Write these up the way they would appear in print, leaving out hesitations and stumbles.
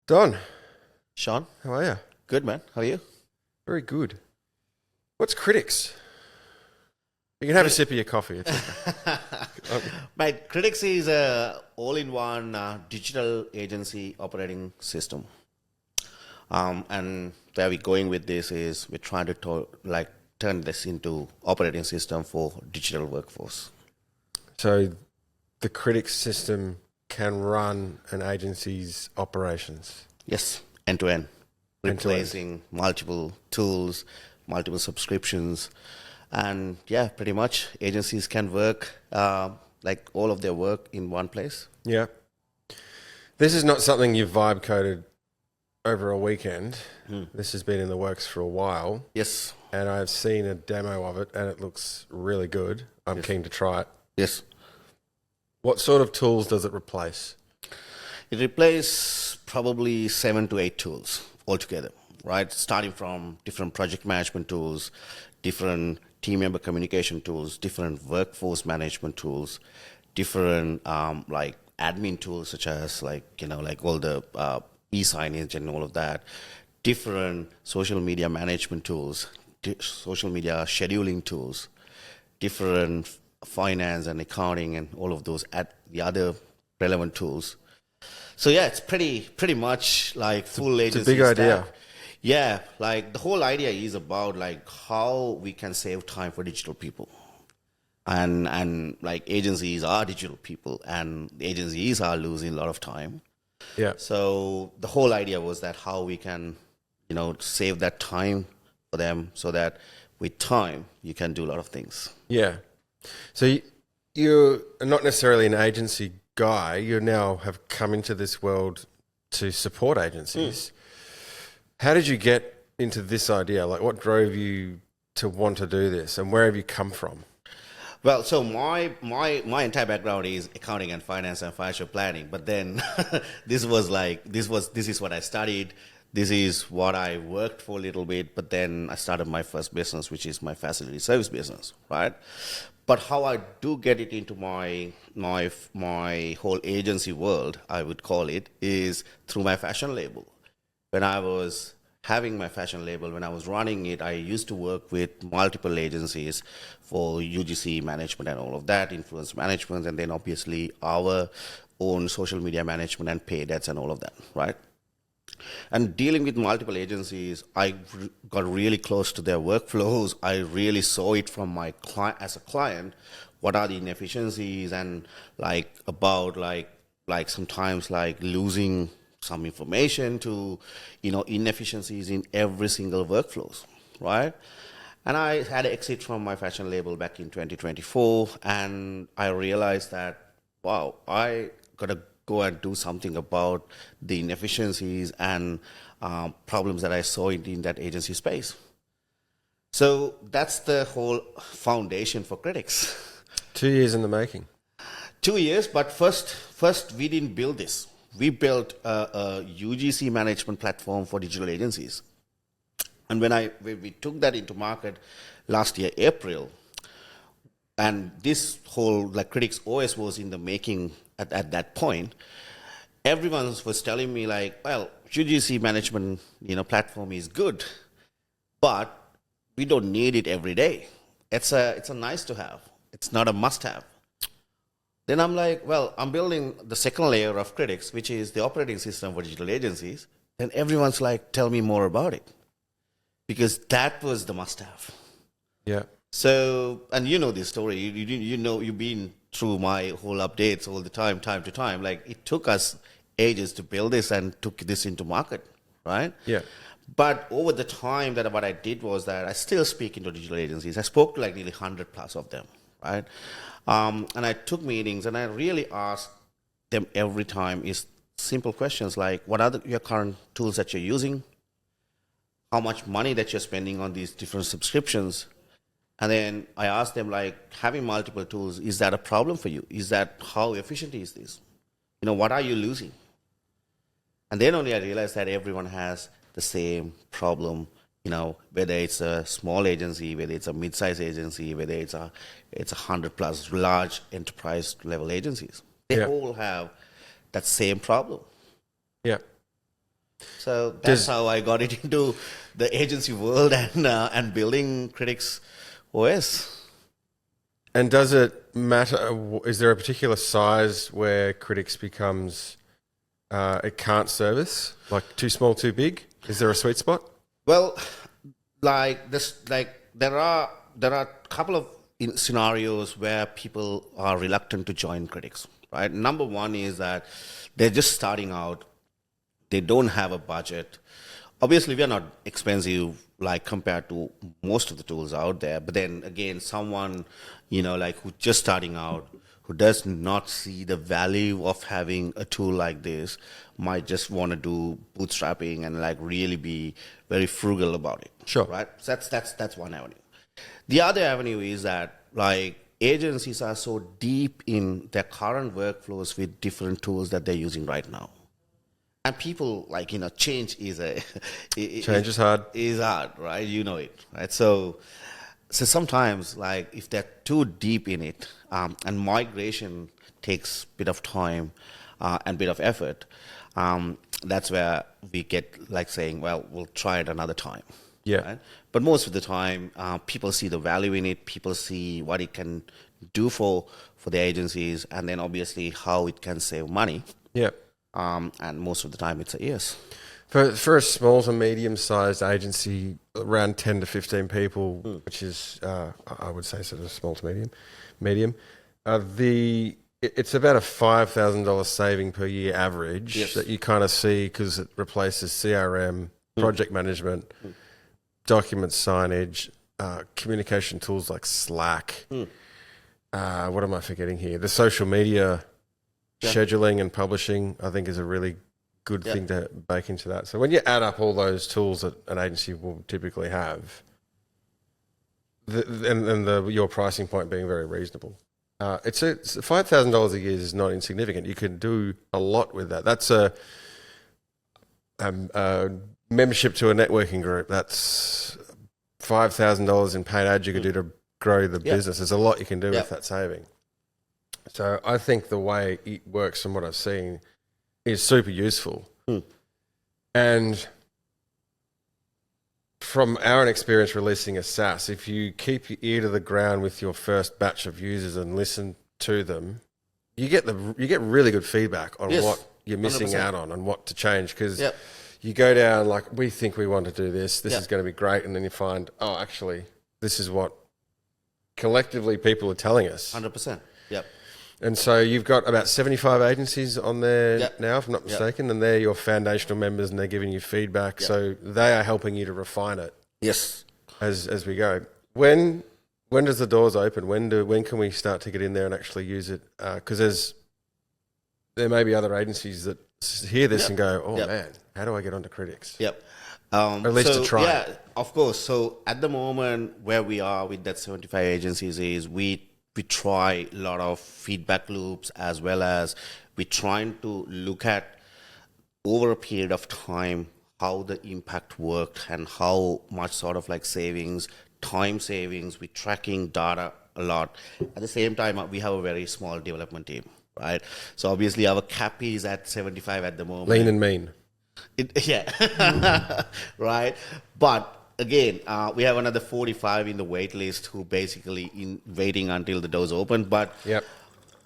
Don, Shaun, how are you? good man. How are you? Very good. What's Crittiks? You can have a sip of your coffee. It's okay. Mate, Crittiks is a all-in-one digital agency operating system. And where we're going with this is we're trying to turn this into operating system for digital workforce. So the Crittiks system can run an agency's operations. Yes, end-to-end, End-to-end. replacing multiple tools, multiple subscriptions. And yeah, pretty much agencies can work like all of their work in one place. Yeah. This is not something you've vibe coded over a weekend. This has been in the works for a while. Yes, And I've seen a demo of it and it looks really good. I'm keen to try it. yes. What sort of tools does it replace? It replaces probably 7 to 8 tools altogether, right? Starting from different project management tools, different team member communication tools, different workforce management tools, different like admin tools such as like all the e-signage and all of that, different social media management tools, social media scheduling tools, different finance and accounting and all of those at the other relevant tools. So yeah, it's pretty much like full agency. It's a big idea. stack. Yeah, like the whole idea is about like how we can save time for digital people. And like agencies are digital people and agencies are losing a lot of time. Yeah. So the whole idea was that how we can, save that time for them so that with time you can do a lot of things. Yeah. So you're not necessarily an agency guy. You now have come into this world to support agencies. How did you get into this idea? Like, what drove you to want to do this, and where have you come from? Well, so my entire background is accounting and finance and financial planning. But then this is what I studied. This is what I worked for a little bit. But then I started my first business, which is my facility service business, right? But how I do get it into my whole agency world, I would call it, is through my fashion label. When I was having my fashion label, when I was running it, I used to work with multiple agencies for UGC management and all of that, influence management, and then obviously our own social media management and paid ads and all of that, right? And dealing with multiple agencies, I got really close to their workflows. I really saw it from my client as a client. What are the inefficiencies and like sometimes like losing some information to, inefficiencies in every single workflows, right? And I had an exit from my fashion label back in 2024, and I realized that, wow, I gotta go and do something about the inefficiencies and problems that I saw in that agency space. So that's the whole foundation for Crittiks. 2 years in the making. 2 years, but first we didn't build this. We built a UGC management platform for digital agencies. And when we took that into market last year, April, and this whole like Crittiks OS was in the making at that point, everyone was telling me like, well, UGC management platform is good, but we don't need it every day. It's a nice to have. It's not a must have. Then I'm like, well, I'm building the second layer of Crittiks, which is the operating system for digital agencies. And everyone's like, tell me more about it. Because that was the must-have. Yeah. So, and you know this story. You've been through my whole updates all the time to time. Like, it took us ages to build this and took this into market, right? Yeah. But over the time, that what I did was that I still speak into digital agencies. I spoke to like nearly 100 plus of them, right? And I took meetings and I really asked them every time is simple questions like, what are your current tools that you're using? How much money that you're spending on these different subscriptions? And then I asked them like, having multiple tools, is that a problem for you? Is that, how efficient is this? What are you losing? And then only I realized that everyone has the same problem, whether it's a small agency, whether it's a mid-sized agency, whether it's a 100 plus large enterprise level agencies. They all have that same problem. Yeah. So that's how I got it into the agency world and building Crittiks OS. And does it matter? Is there a particular size where Crittiks becomes it can't service? Like too small, too big? Is there a sweet spot? Well, like this, like there are a couple of scenarios where people are reluctant to join Crittiks. Right. Number one is that they're just starting out. They don't have a budget. Obviously, we are not expensive like compared to most of the tools out there. But then again, someone, like who's just starting out, who does not see the value of having a tool like this, might just want to do bootstrapping and like really be very frugal about it. Sure. Right. So that's one avenue. The other avenue is that like agencies are so deep in their current workflows with different tools that they're using right now. And people change is Change is hard. Is hard, right? You know it, right? So sometimes, like if they're too deep in it, and migration takes a bit of time and bit of effort, that's where we get like saying, well, we'll try it another time. Yeah. Right? But most of the time, people see the value in it. People see what it can do for the agencies, and then obviously how it can save money. Yeah. And most of the time, it's a yes. For a small to medium-sized agency, around 10 to 15 people, which is, I would say, sort of small to medium, it's about a $5,000 saving per year average that you kind of see because it replaces CRM, project management, document signage, communication tools like Slack. What am I forgetting here? The social media scheduling and publishing, I think, is a really good thing to bake into that. So when you add up all those tools that an agency will typically have, your pricing point being very reasonable, it's $5,000 a year is not insignificant. You can do a lot with that. That's a membership to a networking group. That's $5,000 in paid ads you could do to grow the business. There's a lot you can do with that saving. So I think the way it works from what I've seen is super useful. And from our own experience releasing a SaaS, if you keep your ear to the ground with your first batch of users and listen to them, you get really good feedback on what you're missing 100%. Out on and what to change. Because you go down like, we think we want to do this. This is going to be great. And then you find, oh, actually, this is what collectively people are telling us. 100%. Yep. And so you've got about 75 agencies on there now, if I'm not mistaken, and they're your foundational members and they're giving you feedback. So they are helping you to refine it. Yes. As we go. When does the doors open? When can we start to get in there and actually use it? Because there may be other agencies that hear this and go, oh man, how do I get onto Crittiks? Yep. Or at least to try. Yeah, of course. So at the moment where we are with that 75 agencies is we try a lot of feedback loops, as well as we're trying to look at over a period of time how the impact worked and how much sort of like savings, time savings. We're tracking data a lot. At the same time, we have a very small development team, right? So obviously our cap is at 75 at the moment. Lean and mean. Right. But again, we have another 45 in the wait list who basically waiting until the doors open. But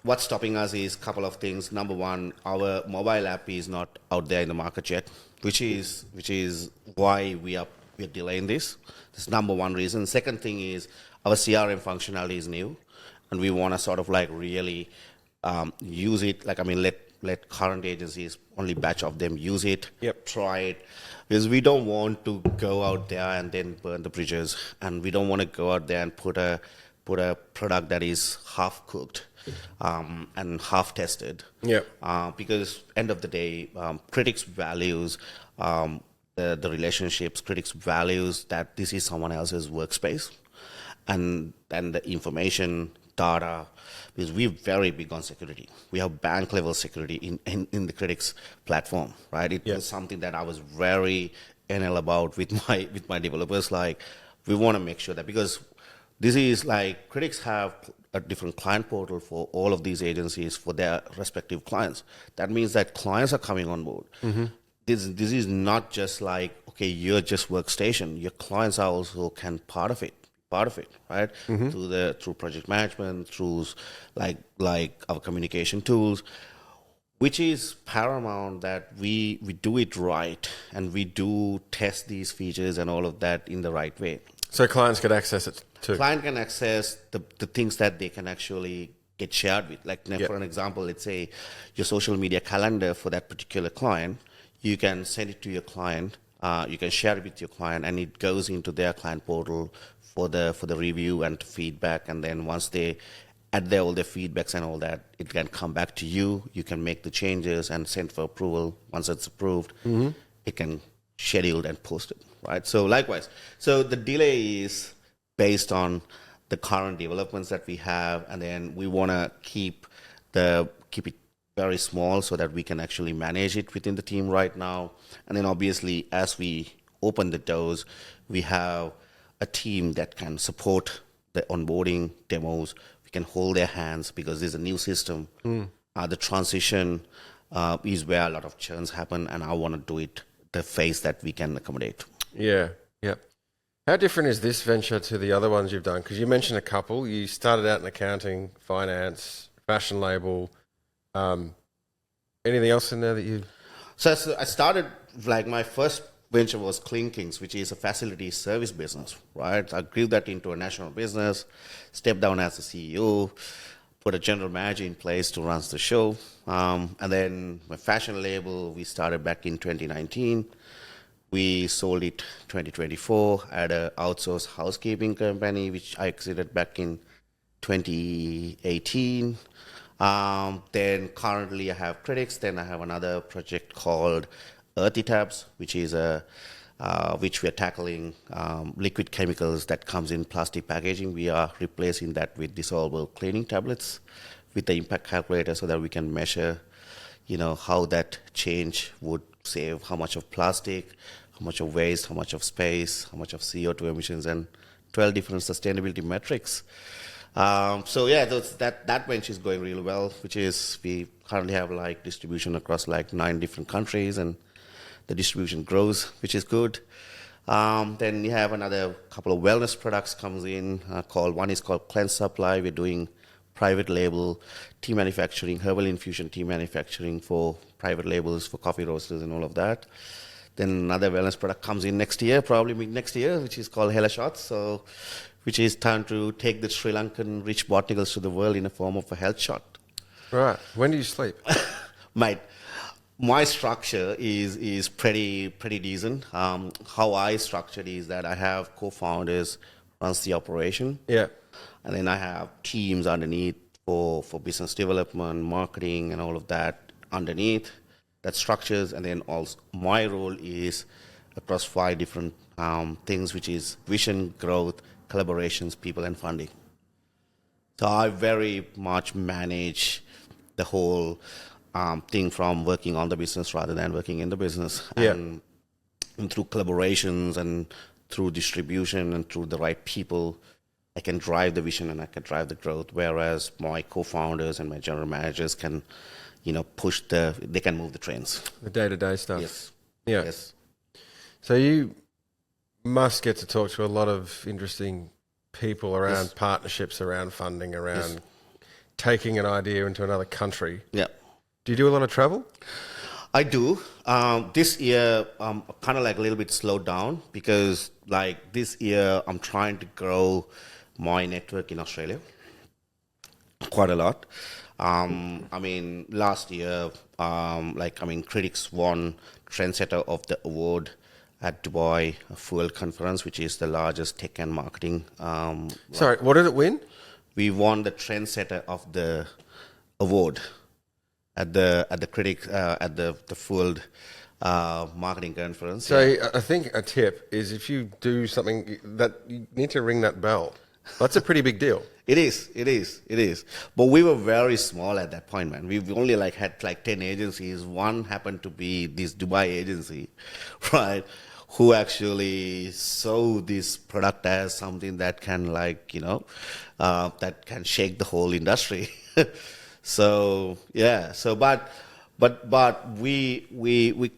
what's stopping us is a couple of things. Number one, our mobile app is not out there in the market yet, which is why we're delaying this. That's number one reason. Second thing is our CRM functionality is new, and we want to sort of like really use it. Like, I mean, let current agencies, only batch of them use it, try it. Because we don't want to go out there and then burn the bridges, and we don't want to go out there and put a product that is half cooked and half tested. Because end of the day, Crittiks values the relationships. Crittiks values that this is someone else's workspace, and the information, data. Because we're very big on security. We have bank level security in the Crittiks platform, right? It was something that I was very anal about with my developers. Like, we want to make sure that, because this is like Crittiks have a different client portal for all of these agencies for their respective clients. That means that clients are coming on board. this is not just like, okay, you're just workstation. Your clients are also can part of it, right? Through project management, through like our communication tools, which is paramount that we do it right and we do test these features and all of that in the right way. So clients could access it too. Client can access the things that they can actually get shared with. Like for an example, let's say your social media calendar for that particular client, you can send it to your client, you can share it with your client, and it goes into their client portal for the review and feedback. And then once they add all their feedbacks and all that, it can come back to you. You can make the changes and send for approval. Once it's approved, it can schedule and post it, right? So likewise, so the delay is based on the current developments that we have, and then we want to keep it very small so that we can actually manage it within the team right now. And then obviously, as we open the doors, we have a team that can support the onboarding demos. We can hold their hands because there's a new system. The transition is where a lot of churns happen, and I want to do it the phase that we can accommodate. Yeah. How different is this venture to the other ones you've done? Because you mentioned a couple. You started out in accounting, finance, fashion label. Anything else in there that you... So I started, like my first venture was Crittiks, which is a facility service business, right? I grew that into a national business, stepped down as the CEO, put a general manager in place to run the show. And then my fashion label, we started back in 2019. We sold it 2024 at an outsourced housekeeping company, which I exited back in 2018. Then currently I have Crittiks. Then I have another project called Earthy Tabs, which is which we are tackling liquid chemicals that comes in plastic packaging. We are replacing that with dissolvable cleaning tablets with the impact calculator so that we can measure, how that change would save how much of plastic, how much of waste, how much of space, how much of CO2 emissions, and 12 different sustainability metrics. So yeah, that venture is going really well, which is we currently have like distribution across like 9 different countries, and the distribution grows, which is good. Then you have another couple of wellness products comes in. One is called Cleanse Supply. We're doing private label tea manufacturing, herbal infusion tea manufacturing for private labels for coffee roasters and all of that. Then another wellness product comes in next year, probably mid next year, which is called Hella Shots. Which is trying to take the Sri Lankan rich botanicals to the world in a form of a health shot. Right. When do you sleep? My structure is pretty decent. How I structured is that I have co-founders runs the operation. Yeah. And then I have teams underneath for business development, marketing, and all of that underneath that structures. And then also my role is across 5 different things, which is vision, growth, collaborations, people, and funding. So I very much manage the whole thing from working on the business rather than working in the business. Yeah. And through collaborations and through distribution and through the right people, I can drive the vision and I can drive the growth, whereas my co-founders and my general managers can, they can move the trains. The day-to-day stuff. Yes. Yeah. Yes. So you must get to talk to a lot of interesting people around partnerships, around funding, around taking an idea into another country. Yeah. Do you do a lot of travel? I do. This year, I'm kind of like a little bit slowed down because like this year, I'm trying to grow my network in Australia quite a lot. Last year, Crittiks won Trendsetter of the award at Dubai Fuel Conference, which is the largest tech and marketing. Sorry, what did it win? We won the Trendsetter of the award at the Crittiks at the Fuel marketing conference. So I think a tip is if you do something that you need to ring that bell. That's a pretty big deal. It is. But we were very small at that point, man. We've only had 10 agencies. One happened to be this Dubai agency, right? Who actually saw this product as something that can that can shake the whole industry. But but we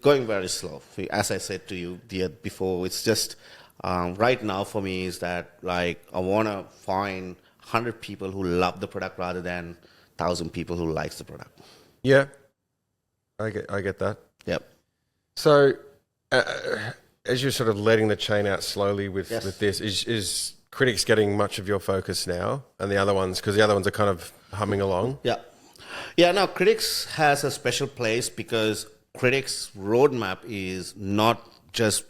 going very slow. As I said to you before, it's just right now for me is that like I want to find 100 people who love the product rather than 1,000 people who likes the product. Yeah, I get that. Yep. So, as you're sort of letting the chain out slowly with this, is Crittiks getting much of your focus now, and the other ones, because the other ones are kind of humming along? Yeah. Yeah, now Crittiks has a special place because Crittiks' roadmap is not just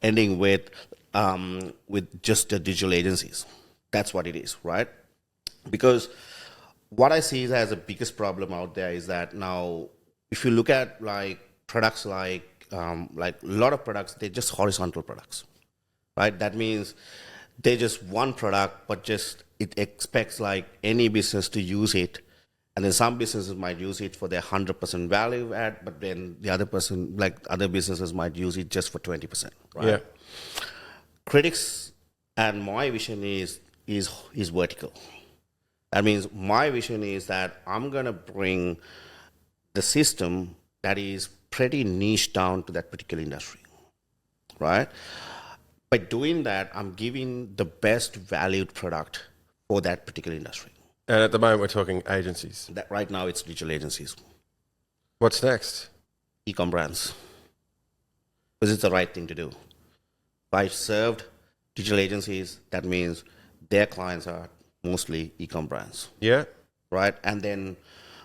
ending with just the digital agencies. That's what it is, right? Because what I see as the biggest problem out there is that now, if you look at like products like a lot of products, they're just horizontal products, right? That means they're just one product, but just it expects like any business to use it. And then some businesses might use it for their 100% value add, but then the other person, like other businesses might use it just for 20%, right? Yeah. Crittiks and my vision is vertical. That means my vision is that I'm going to bring the system that is pretty niche down to that particular industry, right? By doing that, I'm giving the best valued product for that particular industry. And at the moment, we're talking agencies. That right now, it's digital agencies. What's next? E-com brands. Because it's the right thing to do. If I served digital agencies, that means their clients are mostly e-com brands. Yeah. Right? And then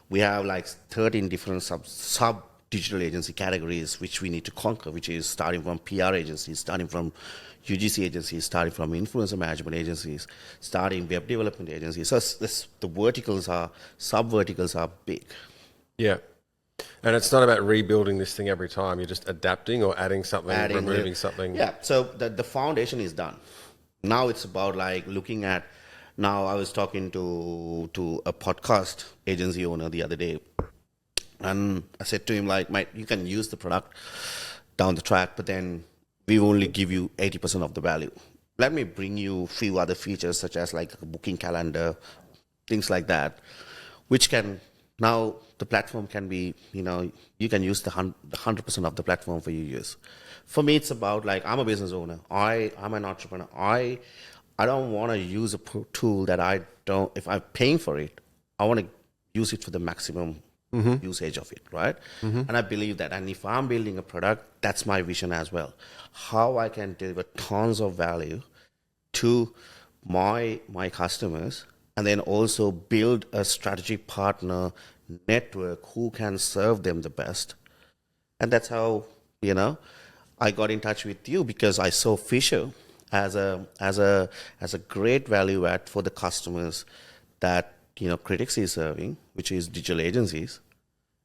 we have like 13 different sub digital agency categories which we need to conquer, which is starting from PR agencies, starting from UGC agencies, starting from influencer management agencies, starting web development agencies. So the sub-verticals are big. Yeah. And it's not about rebuilding this thing every time. You're just adapting or adding something, removing something. Yeah. So the foundation is done. Now it's about like looking at, now I was talking to a podcast agency owner the other day, and I said to him like, mate, you can use the product down the track, but then we only give you 80% of the value. Let me bring you a few other features such as like a booking calendar, things like that, which can, now the platform can be, you can use the 100% of the platform for your use. For me, it's about like, I'm a business owner. I'm an entrepreneur. I don't want to use a tool that I don't, if I'm paying for it, I want to use it for the maximum usage of it, right? And I believe that. And if I'm building a product, that's my vision as well. How I can deliver tons of value to my customers, and then also build a strategic partner network who can serve them the best. And that's how, I got in touch with you, because I saw Fishr as a great value add for the customers that Crittiks is serving, which is digital agencies.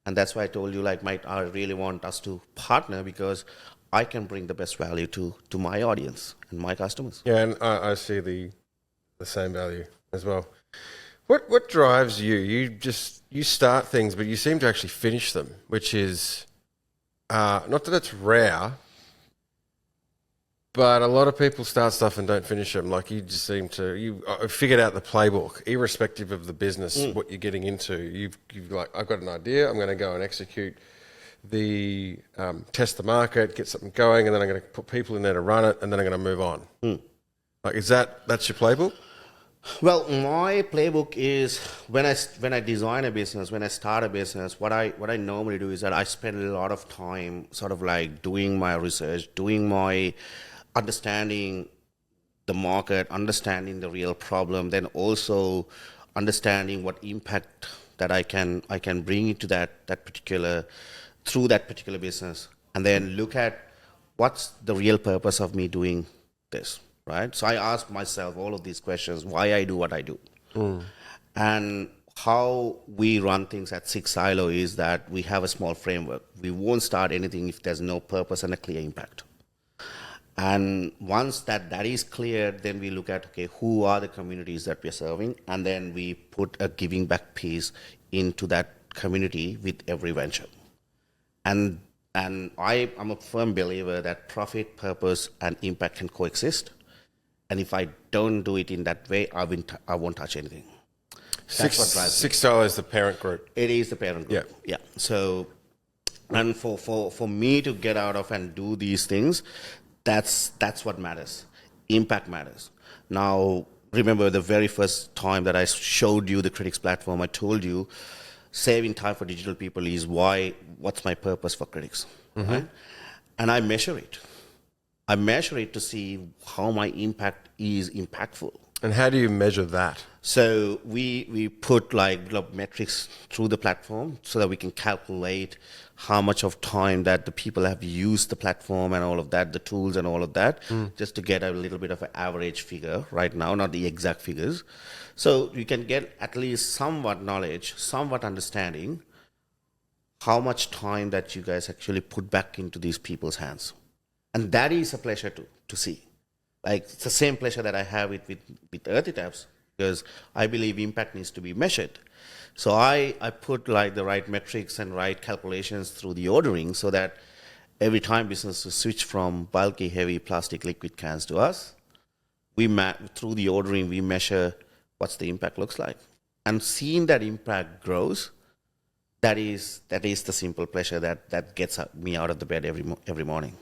And that's why I told you, like, Mike, I really want us to partner, because I can bring the best value to my audience and my customers. Yeah, and I see the same value as well. What drives you? You start things, but you seem to actually finish them, which is not that it's rare, but a lot of people start stuff and don't finish them. Like, you just seem to, you figured out the playbook, irrespective of the business, what you're getting into. You've like, I've got an idea, I'm going to go and execute the, test the market, get something going, and then I'm going to put people in there to run it, and then I'm going to move on. Like, that's your playbook? Well, my playbook is when I design a business, when I start a business, what I normally do is that I spend a lot of time sort of like doing my research, doing my understanding the market, understanding the real problem, then also understanding what impact that I can bring into that particular, through that particular business, and then look at what's the real purpose of me doing this, right? So I ask myself all of these questions, why I do what I do. And how we run things at Six Ilo is that we have a small framework. We won't start anything if there's no purpose and a clear impact. And once that is clear, then we look at, okay, who are the communities that we're serving? And then we put a giving back piece into that community with every venture. And I'm a firm believer that profit, purpose, and impact can coexist. And if I don't do it in that way, I won't touch anything. That's what drives me. Six Ilo is the parent group. It is the parent group. Yeah. So And for me to get out of and do these things, that's what matters. Impact matters. Now, remember the very first time that I showed you the Crittiks platform, I told you saving time for digital people is what's my purpose for Crittiks, right? And I measure it. I measure it to see how my impact is impactful. And how do you measure that? So we put metrics through the platform so that we can calculate how much of time that the people have used the platform and all of that, the tools and all of that, just to get a little bit of an average figure right now, not the exact figures. So you can get at least somewhat knowledge, somewhat understanding how much time that you guys actually put back into these people's hands. And that is a pleasure to see. Like, it's the same pleasure that I have with Earthy Tabs, because I believe impact needs to be measured. So I put like the right metrics and right calculations through the ordering so that every time businesses switch from bulky, heavy plastic liquid cans to us, through the ordering, we measure what's the impact looks like. And seeing that impact grows, that is the simple pleasure that gets me out of the bed every morning.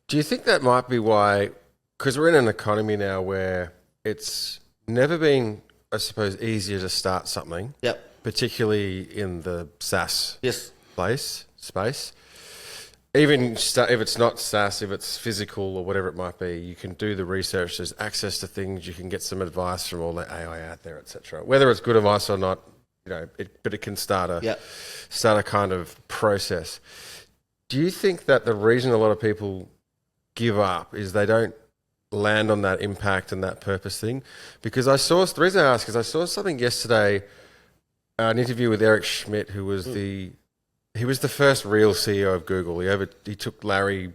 Do you think that might be why, because we're in an economy now where it's never been, I suppose, easier to start something, particularly in the SaaS space. Even if it's not SaaS, if it's physical or whatever it might be, you can do the research. There's access to things. You can get some advice from all the AI out there, etc. Whether it's good advice or not, but it can start a kind of process. Do you think that the reason a lot of people give up is they don't land on that impact and that purpose thing? Because the reason I ask is I saw something yesterday, an interview with Eric Schmidt, who was he was the first real CEO of Google. He took Larry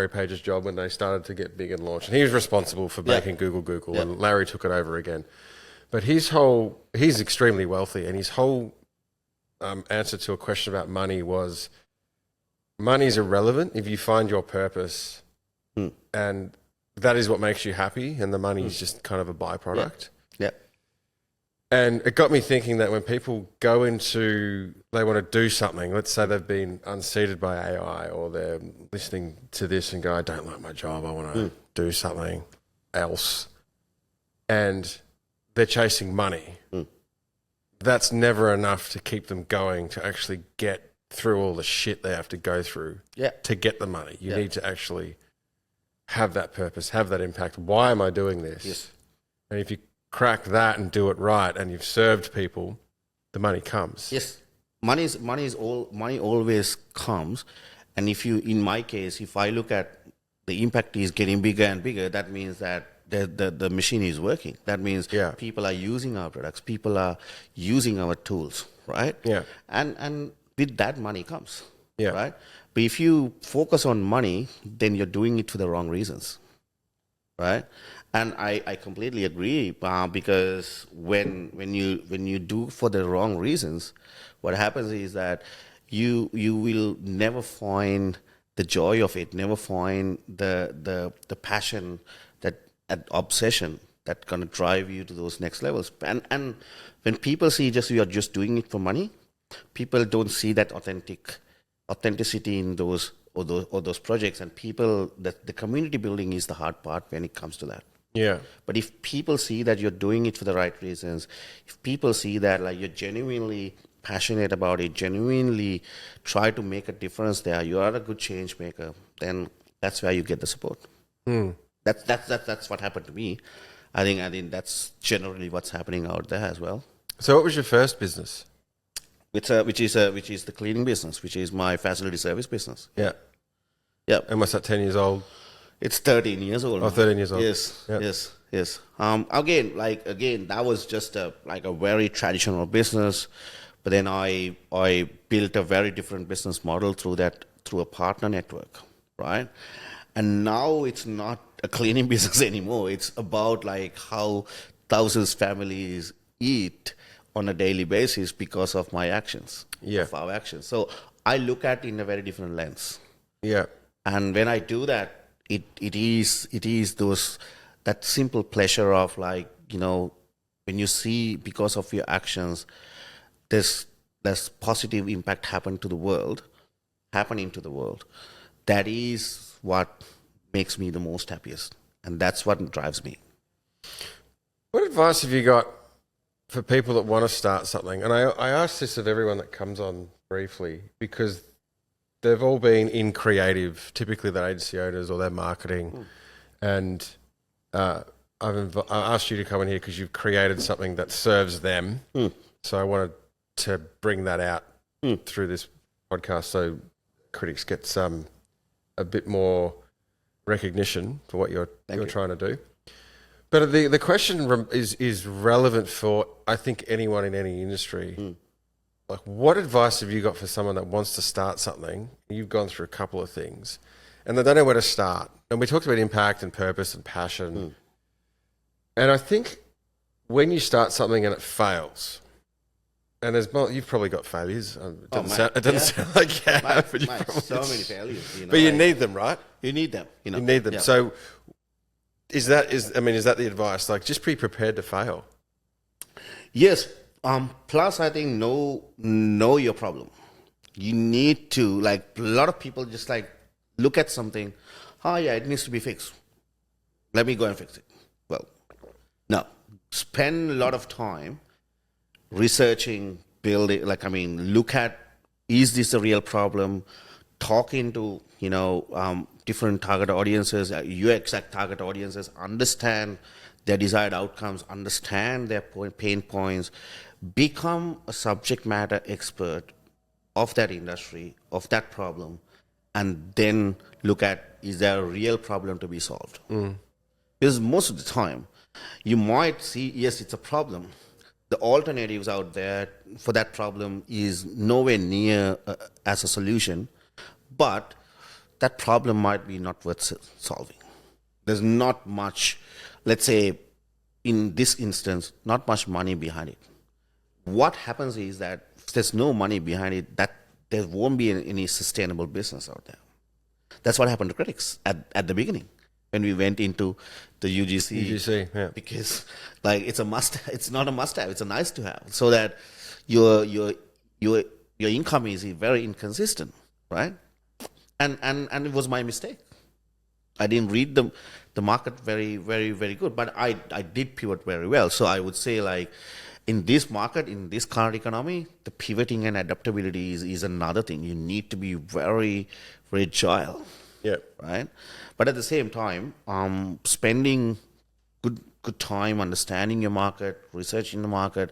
Page's job when they started to get big and launch, and he was responsible for making Google, and Larry took it over again. But he's extremely wealthy, and his whole answer to a question about money was, money's irrelevant if you find your purpose, and that is what makes you happy, and the money is just kind of a byproduct. Yeah. And it got me thinking that when people they want to do something, let's say they've been unseated by AI, or they're listening to this and go, I don't like my job, I want to do something else, and they're chasing money. That's never enough to keep them going, to actually get through all the shit they have to go through to get the money. You need to actually have that purpose, have that impact. Why am I doing this? Yes. And if you crack that and do it right, and you've served people, the money comes. Yes, money always comes. And in my case, if I look at the impact is getting bigger and bigger, that means that the machine is working. That means people are using our products, people are using our tools, right? Yeah. And with that, money comes, right? But if you focus on money, then you're doing it for the wrong reasons, right? And I completely agree, because when you do for the wrong reasons, what happens is that you will never find the joy of it, never find the passion, that obsession that's gonna drive you to those next levels. And when people see you are just doing it for money, people don't see that authenticity in those projects, and the community building is the hard part when it comes to that. Yeah. But if people see that you're doing it for the right reasons, if people see that like you're genuinely passionate about it, genuinely try to make a difference there, you are a good change maker, then that's where you get the support. That's what happened to me. I think that's generally what's happening out there as well. So what was your first business? Which is the cleaning business, which is my facility service business. Yeah. Yeah. And what's that, 10 years old? It's 13 years old. Oh, 13 years old. Yes, yes. Again, that was just a very traditional business, but then I built a very different business model through a partner network, right? And now it's not a cleaning business anymore. It's about how thousands of families eat on a daily basis because of my actions, of our actions. So I look at it in a very different lens. Yeah. And when I do that, it is that simple pleasure of when you see because of your actions, there's positive impact happen to the world. happening to the world, that is what makes me the most happiest. And that's what drives me. What advice have you got for people that want to start something? And I ask this of everyone that comes on briefly because they've all been in creative, typically they're agency owners or they're marketing. And I asked you to come in here because you've created something that serves them. So I wanted to bring that out through this podcast so Crittiks get a bit more recognition for what you're trying to do. But the question is relevant for, I think, anyone in any industry. Like, what advice have you got for someone that wants to start something? You've gone through a couple of things, and they don't know where to start. And we talked about impact and purpose and passion. And I think when you start something and it fails, and you've probably got failures. It doesn't sound like you have, but so many failures. But you need them, right? You need them. You need them. Yeah. So is that the advice? Like, just be prepared to fail. Yes. Plus, I think know your problem. You need to, like, a lot of people just like look at something. Oh yeah, it needs to be fixed. Let me go and fix it. Well, no. Spend a lot of time researching, building. Look at, is this a real problem? Talking to different target audiences, your exact target audiences. Understand their desired outcomes. Understand their pain points. Become a subject matter expert of that industry, of that problem, and then look at, is there a real problem to be solved? Because most of the time, you might see, yes, it's a problem. The alternatives out there for that problem is nowhere near as a solution, but that problem might be not worth solving. There's not much, let's say, in this instance, not much money behind it. What happens is that if there's no money behind it, that there won't be any sustainable business out there. That's what happened to Crittiks at the beginning when we went into the UGC. Yeah. Because it's a must. It's not a must-have. It's a nice-to-have. So that your income is very inconsistent, right? And it was my mistake. I didn't read the market very, very, very good, but I did pivot very well. So I would say, in this market, in this current economy, the pivoting and adaptability is another thing. You need to be very, very agile. Yeah. Right. But at the same time, spending good time understanding your market, researching the market,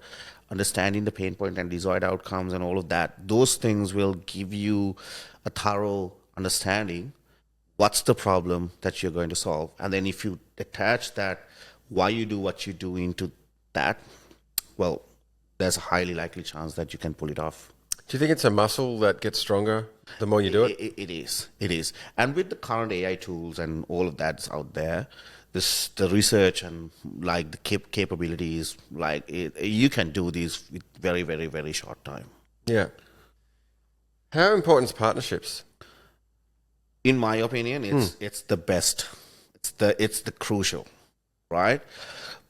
understanding the pain point and desired outcomes and all of that, those things will give you a thorough understanding what's the problem that you're going to solve. And then if you attach that, why you do what you do into that, well, there's a highly likely chance that you can pull it off. Do you think it's a muscle that gets stronger the more you do it? It is. And with the current AI tools and all of that's out there, the research and the capabilities, you can do these with very, very, very short time. Yeah. How important is partnerships? In my opinion, it's the best. It's the crucial, right?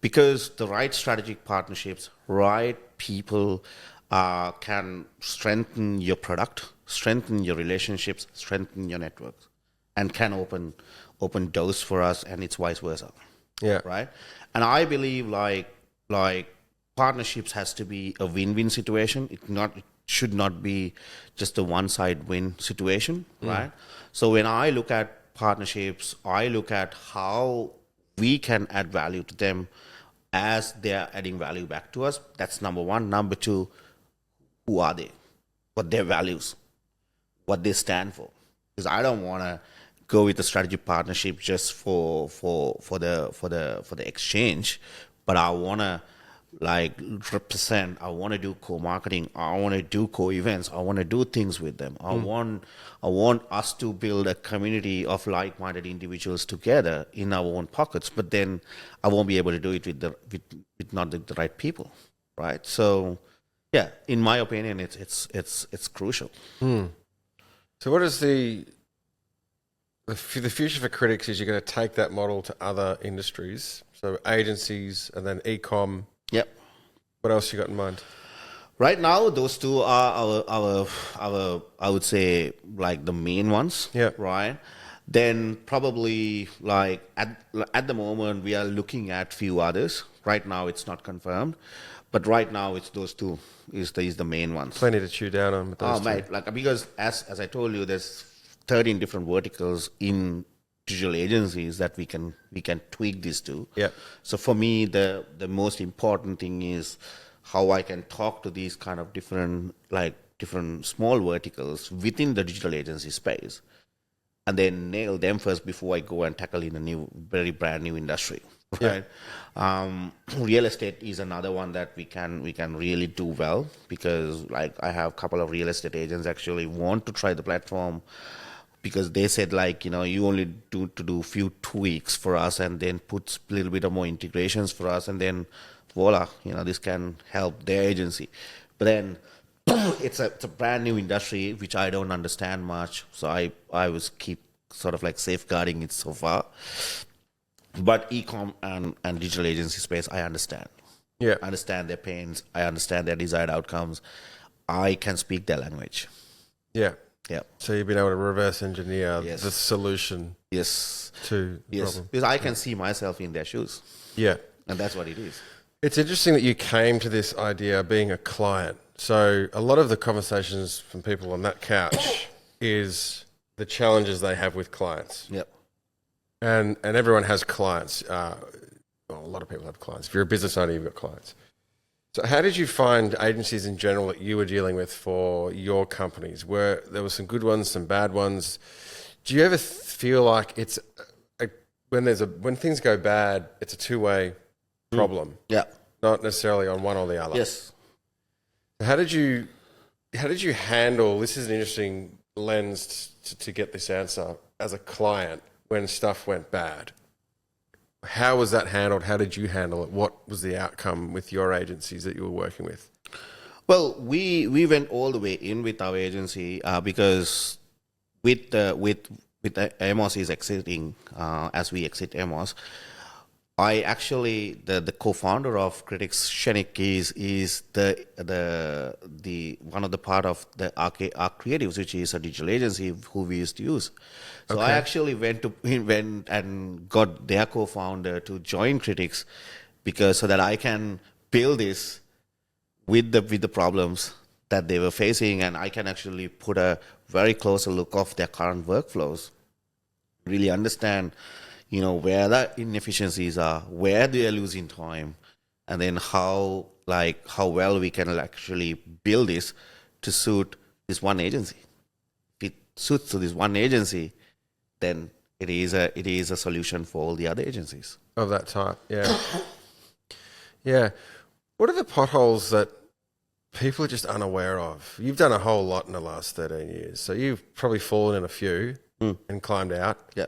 Because the right strategic partnerships, right people can strengthen your product, strengthen your relationships, strengthen your networks, and can open doors for us, and it's vice versa. Yeah. Right. And I believe partnerships has to be a win-win situation. It should not be just a one-side win situation. Right. So when I look at partnerships, I look at how we can add value to them as they're adding value back to us. That's number one. Number two, who are they? What their values? What they stand for? Because I don't want to go with a strategic partnership just for the exchange, but I want to represent. I want to do co-marketing. I want to do co-events. I want to do things with them. I want us to build a community of like-minded individuals together in our own pockets. But then I won't be able to do it with not the right people, right? So, yeah, in my opinion, it's crucial. So, what is the future for Crittiks? Is you're going to take that model to other industries, so agencies and then e-com. Yep. What else you got in mind? Right now, those two are our I would say like the main ones. Yeah. Right. Then probably like at the moment we are looking at few others. Right now it's not confirmed, but right now it's those two is the main ones. Plenty to chew down on with those Oh, two. mate, like because as I told you, there's 13 different verticals in digital agencies that we can tweak this to. Yeah. So for me, the most important thing is how I can talk to these kind of different small verticals within the digital agency space, and then nail them first before I go and tackle in a very brand new industry. Right. Real estate is another one that we can really do well, because like I have a couple of real estate agents actually want to try the platform, because they said like, you only do few tweaks for us and then put a little bit of more integrations for us, and then voila, this can help their agency. But then it's a brand new industry which I don't understand much, so I was keep sort of like safeguarding it so far. But e-com and digital agency space, I understand. Yeah. I understand their pains. I understand their desired outcomes. I can speak their language. Yeah. Yeah. So you've been able to reverse engineer Yes. the solution Yes. to the Yes. problem. Because I can see myself in their shoes. Yeah. And that's what it is. It's interesting that you came to this idea being a client. So a lot of the conversations from people on that couch is the challenges they have with clients. Yep. And everyone has clients. Well, a lot of people have clients. If you're a business owner, you've got clients. So how did you find agencies in general that you were dealing with for your companies? Where there were some good ones, some bad ones. Do you ever feel like it's when things go bad, it's a two-way problem, Yeah. not necessarily on one or the other? Yes. How did you handle? This is an interesting lens to get this answer as a client when stuff went bad. How was that handled? How did you handle it? What was the outcome with your agencies that you were working with? Well, we went all the way in with our agency because with Amos is exiting, as we exit Amos, I actually the co-founder of Crittiks, Shanik, is the one of the part of the Arc Creatives, which is a digital agency who we used to use. So I actually went and got their co-founder to join Crittiks, because so that I can build this with the problems that they were facing, and I can actually put a very closer look of their current workflows, really understand where the inefficiencies are, where they are losing time, and then how well we can actually build this to suit this one agency. If it suits to this one agency, then it is a solution for all the other agencies Of that type, yeah. Yeah. What are the potholes that people are just unaware of? You've done a whole lot in the last 13 years, so you've probably fallen in a few and climbed out. Yeah.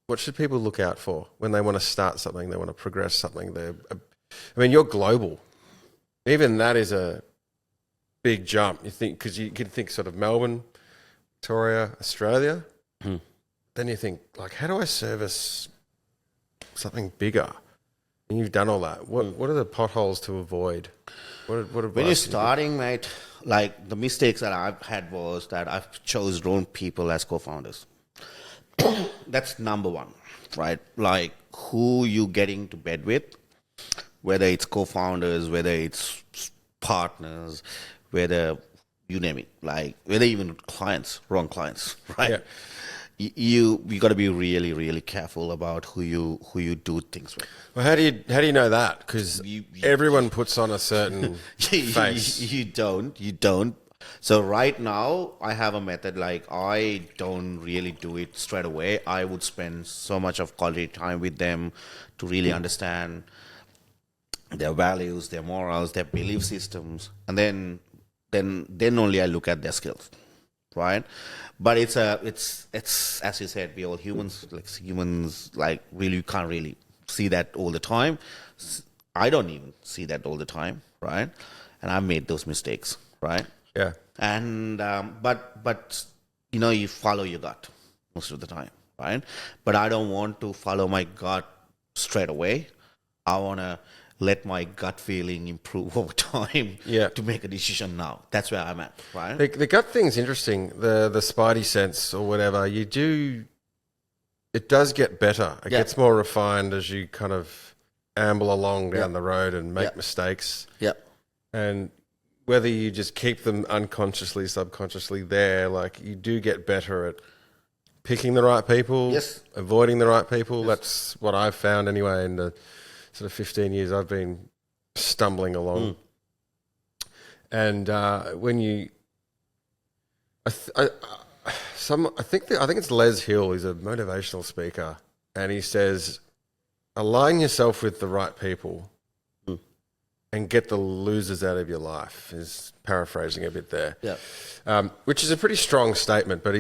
What should people look out for when they want to start something, they want to progress something? You're global. Even that is a big jump. You think, because you can think sort of Melbourne, Victoria, Australia. Then you think, like, how do I service something bigger? And you've done all that. What are the potholes to avoid? When you're starting, mate, like the mistakes that I've had was that I've chose wrong people as co-founders. That's number one, right? Like who you getting to bed with, whether it's co-founders, whether it's partners, whether you name it, like whether even clients, wrong clients, right? Yeah. You got to be really, really careful about who you do things with. Well, how do you know that? Because everyone puts on a certain face. You don't. So right now, I have a method. Like I don't really do it straight away. I would spend so much of quality time with them to really understand their values, their morals, their belief systems, and then only I look at their skills, right? But it's as you said, we all humans. Like really, you can't really see that all the time. I don't even see that all the time, right? And I've made those mistakes, right? Yeah. And but you follow your gut most of the time, right? But I don't want to follow my gut straight away. I want to let my gut feeling improve over time Yeah. to make a decision now. That's where I'm at, right? The gut thing's interesting. The spidey sense or whatever, it does get better. It Yeah. gets more refined as you kind of amble along down the road and make Yeah. mistakes. Yeah. And whether you just keep them unconsciously, subconsciously there, like you do get better at picking the right people, Yes. avoiding the right people. That's what I've found anyway in the sort of 15 years I've been stumbling along. And when you, I think it's Les Hill. He's a motivational speaker, and he says, align yourself with the right people and get the losers out of your life. Is paraphrasing a bit there. Yeah. Which is a pretty strong statement, but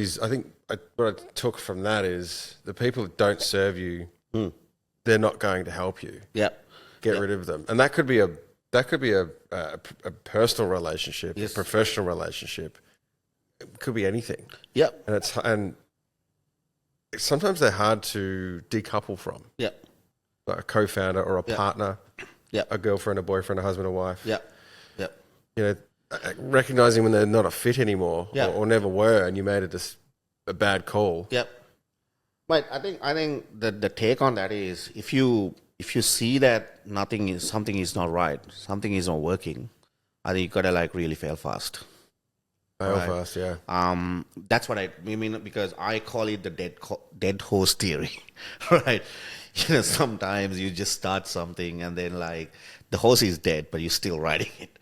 what I took from that is the people that don't serve you, they're not going to help you. Yeah. Get rid of them, and that could be a personal relationship, Yes. a professional relationship. It could be anything. Yeah. And sometimes they're hard to decouple from. Yeah. Like a co-founder or a partner, Yeah. a girlfriend, a boyfriend, a husband, a wife. Yeah. Yeah. You know, recognizing when they're not a fit anymore, Yeah. or never were, and you made a bad call. Yep. But I think the take on that is if you see that something is not right, something is not working, I think you gotta like really fail fast. Fail Right. fast, yeah. That's what I mean, because I call it the dead horse theory, right? You know, sometimes you just start something and then like the horse is dead, but you're still riding it,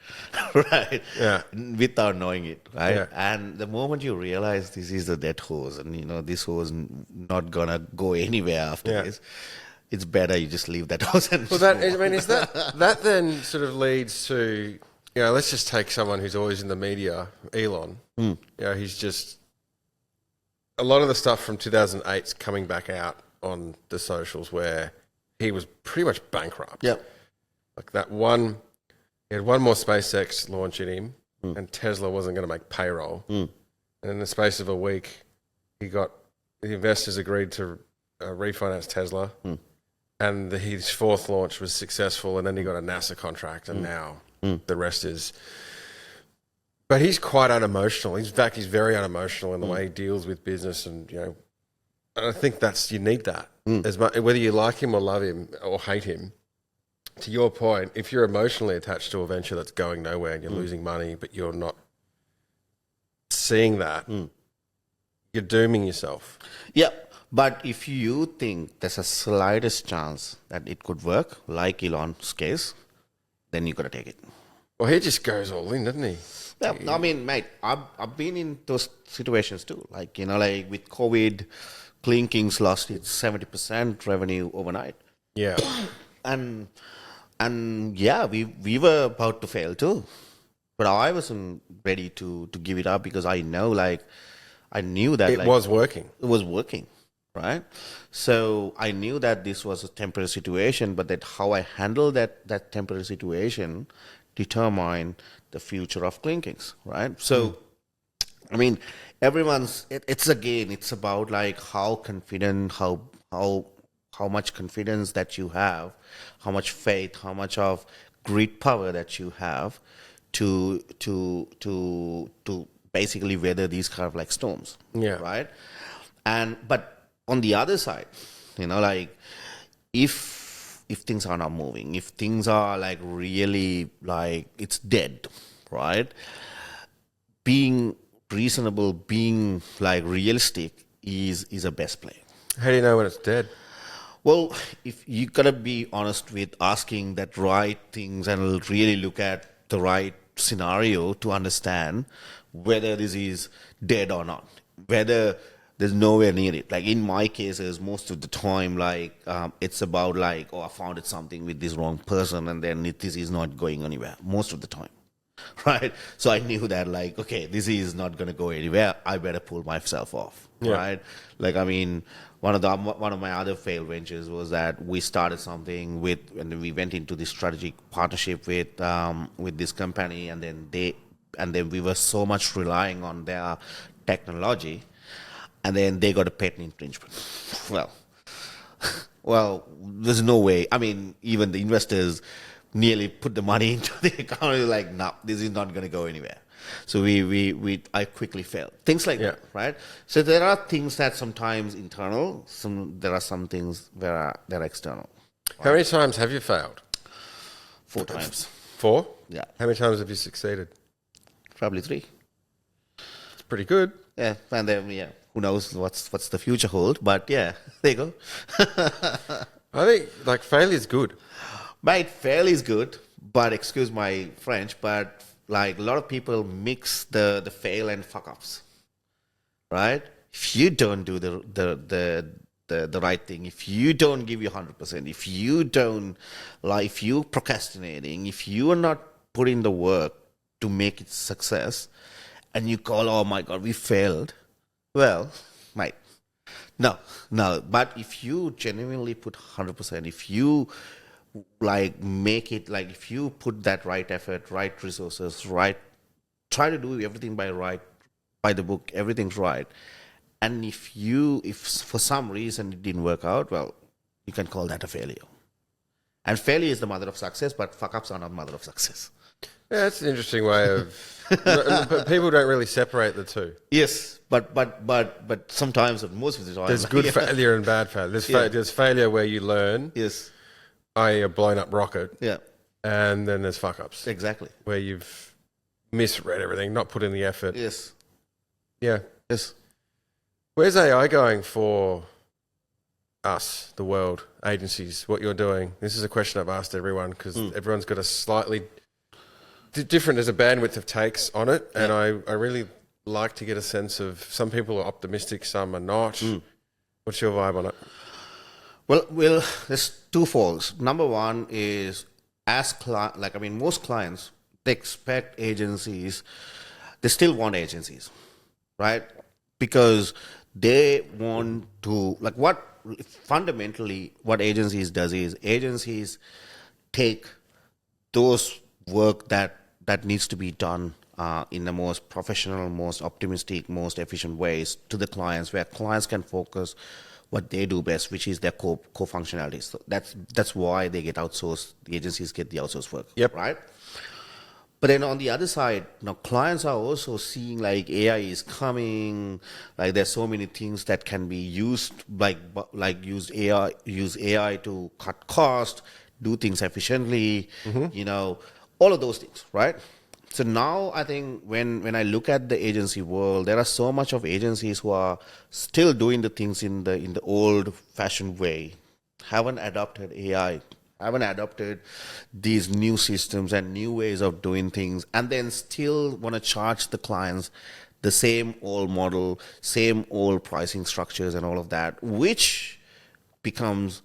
right? Yeah. Without knowing it, right? Yeah. And the moment you realize this is the dead horse, and you know this horse not gonna go anywhere after Yeah. this, it's better you just leave that horse and. Well, is that then sort of leads to, you know, let's just take someone who's always in the media, Elon. You know, he's just a lot of the stuff from 2008's coming back out on the socials where he was pretty much bankrupt. Yep. Like he had one more SpaceX launch in him, and Tesla wasn't going to make payroll. And in the space of a week, the investors agreed to refinance Tesla, and his fourth launch was successful, and then he got a NASA contract, and now the rest is. But he's quite unemotional. In fact, he's very unemotional in the way he deals with business, and you know, and I think you need that as much, whether you like him or love him or hate him. To your point, if you're emotionally attached to a venture that's going nowhere and you're losing money, but you're not seeing that, you're dooming yourself. Yeah, but if you think there's a slightest chance that it could work, like Elon's case, then you gotta take it. Well, he just goes all in, doesn't he? Yeah, I mean, mate, I've been in those situations too. Like, you know, like with COVID, Crittiks lost its 70% revenue overnight. Yeah. And yeah, we were about to fail too. But I wasn't ready to give it up because I knew that It was working. It was working, right? So I knew that this was a temporary situation, but that how I handled that temporary situation determined the future of Crittiks, right? So, I mean, it's about like how confident, how much confidence that you have, how much faith, how much of grit power that you have to basically weather these kind of like storms. Yeah. Right. But on the other side, you know, like if things are not moving, if things are like really like it's dead, right? Being reasonable, being like realistic is a best play. How do you know when it's dead? Well, if you gotta be honest with asking that right things and really look at the right scenario to understand whether this is dead or not, whether there's nowhere near it. Like in my cases, most of the time, like it's about like, oh, I found something with this wrong person, and then this is not going anywhere. Most of the time, right? So I knew that, like, okay, this is not gonna go anywhere. I better pull myself off, right? Like, I mean, one of my other failed ventures was that we started something and we went into this strategic partnership with this company, and then we were so much relying on their technology, and then they got a patent infringement. Well, there's no way. I mean, even the investors nearly put the money into the account. It's like, no, this is not going to go anywhere. So I quickly failed. Things like that, right? So there are things that sometimes internal. There are some things that are external. How many times have you failed? 4 times. 4? Yeah. How many times have you succeeded? Probably 3. It's pretty good. Yeah, and then who knows what's the future hold? But yeah, there you go. I think like failure's good. Mate, fail is good, but excuse my French, but like a lot of people mix the fail and fuck ups, right? If you don't do the right thing, if you don't give you 100%, if you procrastinating, if you are not putting the work to make it success, and you call, oh my God, we failed. Well, mate, no. But if you genuinely put 100%, if you make it, if you put that right effort, right resources, try to do everything by the book, everything's right. And if for some reason it didn't work out, well, you can call that a failure. And failure is the mother of success, but fuck-ups are not mother of success. Yeah, that's an interesting way of... but people don't really separate the two. Yes, but sometimes, most of the time... There's good failure and bad failure. There's failure where you learn, yes, i.e. a blown-up rocket, yeah, and then there's fuck-ups. Exactly. Where you've misread everything, not put in the effort. Yes. Yeah. Yes. Where's AI going for us, the world, agencies, what you're doing? This is a question I've asked everyone because everyone's got a slightly different, there's a bandwidth of takes on it. And I really like to get a sense of, some people are optimistic, some are not. What's your vibe on it? Well, there's two folds. Number one is, most clients, they expect agencies, they still want agencies, right? Because they want to, fundamentally what agencies does is, agencies take those work that needs to be done in the most professional, most optimistic, most efficient ways to the clients, where clients can focus what they do best, which is their core functionalities. So that's why they get outsourced. The agencies get the outsourced work. Yep. Right. But then on the other side, now clients are also seeing AI is coming. There's so many things that can be used, use AI to cut cost, do things efficiently. All of those things, right? So now I think when I look at the agency world, there are so much of agencies who are still doing the things in the old-fashioned way, haven't adopted AI, haven't adopted these new systems and new ways of doing things, and then still want to charge the clients the same old model, same old pricing structures and all of that, which becomes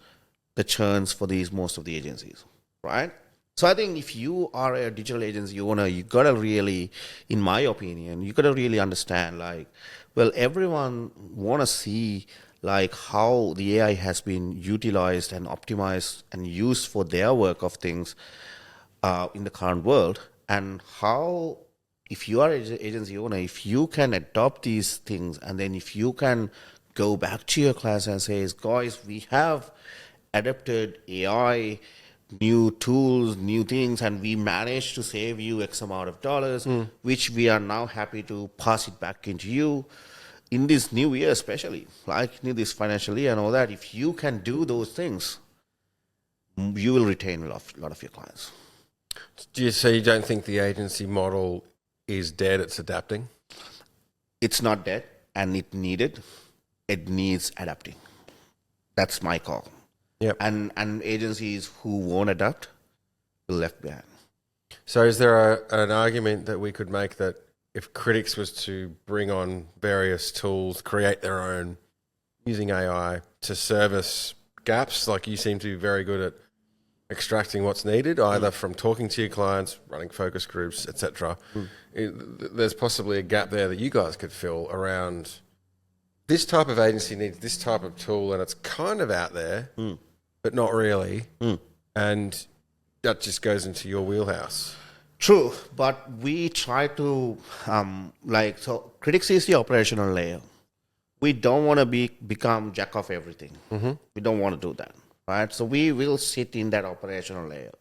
the churns for most of the agencies, right? So I think if you are a digital agency owner, you gotta really, in my opinion, you gotta really understand, everyone wanna see how the AI has been utilized and optimized and used for their work of things in the current world, and how, if you are an agency owner, if you can adopt these things, and then if you can go back to your class and say, guys, we have adapted AI, new tools, new things, and we managed to save you X amount of dollars, which we are now happy to pass it back into you in this new year, especially this financial year and all that. If you can do those things, you will retain a lot of your clients. So you don't think the agency model is dead, it's adapting? It's not dead, and it needs adapting. That's my call. Yep. And agencies who won't adapt will be left behind. So is there an argument that we could make that if Crittiks was to bring on various tools, create their own using AI to service gaps, like you seem to be very good at extracting what's needed, either from talking to your clients, running focus groups, etc. There's possibly a gap there that you guys could fill around this type of agency needs this type of tool, and it's kind of out there, but not really. And that just goes into your wheelhouse. True, but we try to, so Crittiks is the operational layer. We don't want to become jack of everything. We don't want to do that, right? So we will sit in that operational layer.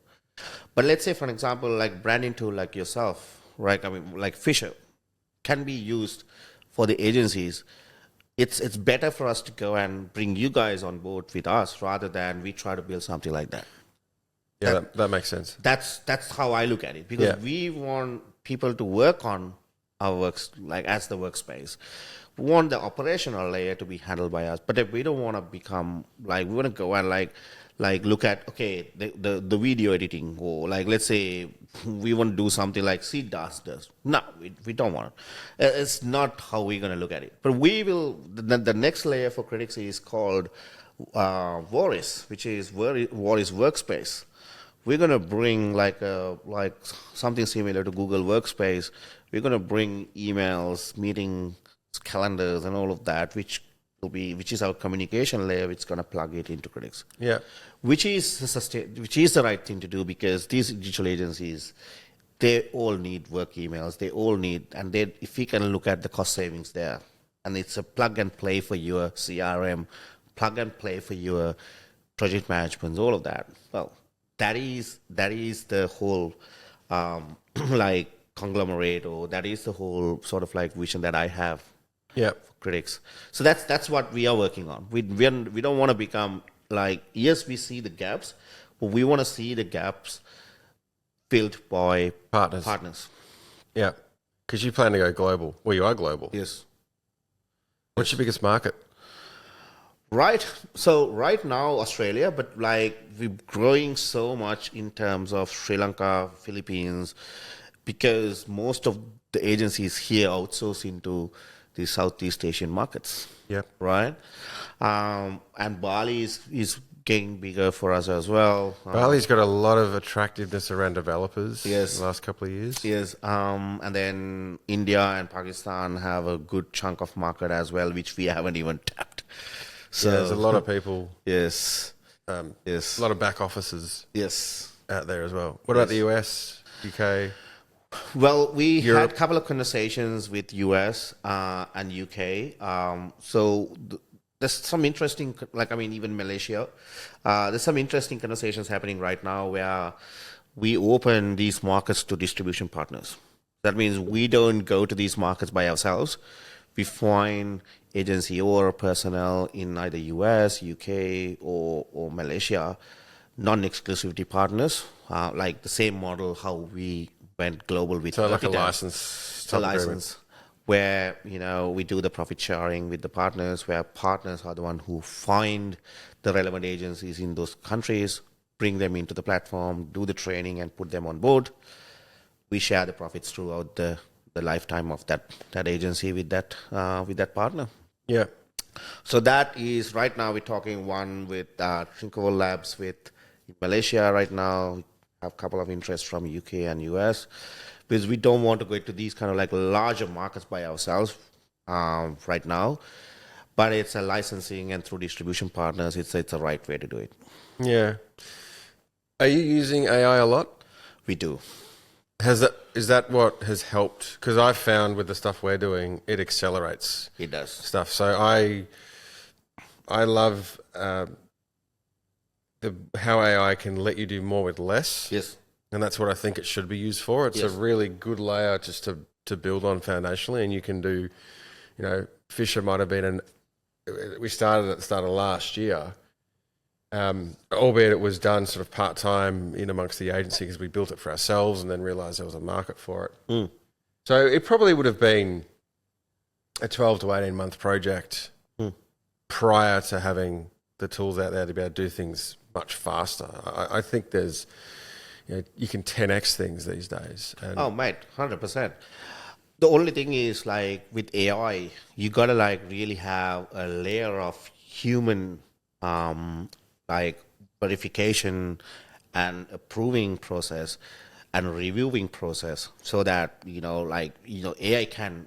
But let's say, for example, like branding tool like yourself, right? I mean, like Fishr can be used for the agencies. It's better for us to go and bring you guys on board with us rather than we try to build something like that. Yeah, that makes sense. That's how I look at it, because Yeah. we want people to work on our works like as the workspace. We want the operational layer to be handled by us, but if we don't want to become like, we want to go and like look at, okay, the video editing, or like, let's say we want to do something like Seed does. No, we don't want it. It's not how we're going to look at it. But we will, the next layer for Crittiks is called Voris, which is Voris Workspace. We're going to bring like something similar to Google Workspace. We're going to bring emails, meetings, calendars, and all of that, which is our communication layer, which is going to plug it into Crittiks. Yeah. Which is the right thing to do, because these digital agencies, they all need work emails. They all need, and if you can look at the cost savings there, and it's a plug and play for your CRM, plug and play for your project management, all of that. Well, that is the whole like conglomerate, or that is the whole sort of like vision that I have. Yeah. For Crittiks. So that's what we are working on. We don't want to become like, yes, we see the gaps, but we want to see the gaps filled by partners. Yeah. Because you plan to go global. Well, you are global. Yes. What's your biggest market? Right. So right now, Australia, but like we're growing so much in terms of Sri Lanka, Philippines, because most of the agencies here outsource into the Southeast Asian markets. Yeah. Right. And Bali is getting bigger for us as well. Bali's got a lot of attractiveness around developers. Yes. The last couple of years. Yes. And then India and Pakistan have a good chunk of market as well, which we haven't even tapped. So There's a lot of people. Yes. Yes. A lot of back offices. Yes. Out there as well. What about the US, UK? Well, we Europe. had a couple of conversations with US and UK. There's some interesting, even Malaysia. There's some interesting conversations happening right now where we open these markets to distribution partners. That means we don't go to these markets by ourselves. We find agency or personnel in either US, UK, or Malaysia, non-exclusivity partners, like the same model how we went global with. So like a Crittiks. license. It's a license where, we do the profit sharing with the partners, where partners are the one who find the relevant agencies in those countries, bring them into the platform, do the training, and put them on board. We share the profits throughout the lifetime of that agency with that partner. Yeah. So that is, right now we're talking one with Trinkovo Labs in Malaysia right now. We have a couple of interests from UK and US, because we don't want to go into these kind of like larger markets by ourselves right now. But it's a licensing and through distribution partners, it's a right way to do it. Yeah. Are you using AI a lot? We do. Is that what has helped? Because I've found with the stuff we're doing, it accelerates It does. stuff. So I love how AI can let you do more with less. Yes. And that's what I think it should be used for. It's Yes. a really good layer just to build on foundationally, and you can do, Fishr might have been we started at the start of last year, albeit it was done sort of part-time in amongst the agency because we built it for ourselves and then realised there was a market for it. Mm. So it probably would have been a 12 to 18-month project prior to having the tools out there to be able to do things much faster. I think there's, you can 10x things these days. And Oh, mate, 100%. The only thing is, like, with AI, you gotta like really have a layer of human, like verification and approving process and reviewing process, so that AI can